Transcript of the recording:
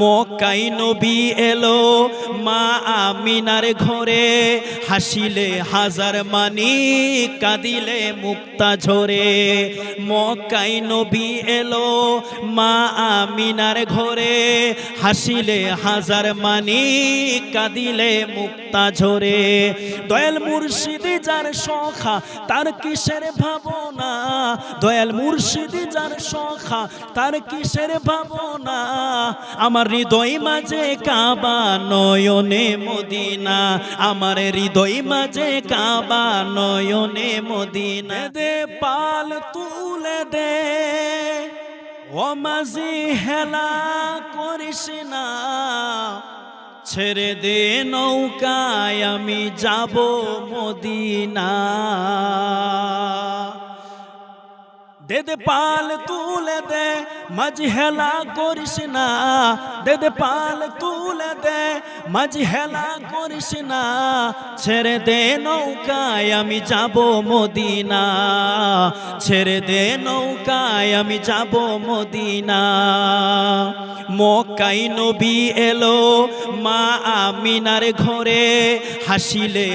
মক্কায় নবী এলো মা আমিনার ঘরে, হাসিলে হাজার মানি কাঁদিলে মুক্তা ঝরে। মক্কায় নবী এলো মা আমিনার ঘরে, হাসিলে হাজার মানি কাঁদিলে মুক্তা ঝরে। দয়াল মুর্শিদ যার সখা তার কিসের ভাবনা, দয়াল মুর্শিদ যার সখা তার কিসের ভাবনা। আমার হৃদয় মাঝে কাবা নয়নে মদিনা, আমার হৃদয় মাঝে কাবা নয়নে মদিনা। দে পাল তুলে দে ও মাঝি হেলা করিস না, ছেড়ে দে নৌকায় আমি যাব মদিনা। দে দে পাল তুলে দে মাঝি হেলা করিস না, দে দে পাল তুলে দে মাঝি হেলা করিস না, ছেড়ে দে নৌকায় আমি যাব মদিনা, ছেড়ে দে নৌকায় আমি যাব মদিনা। মক্কায় নবী এলো মা আমিনার ঘরে, হাসিলে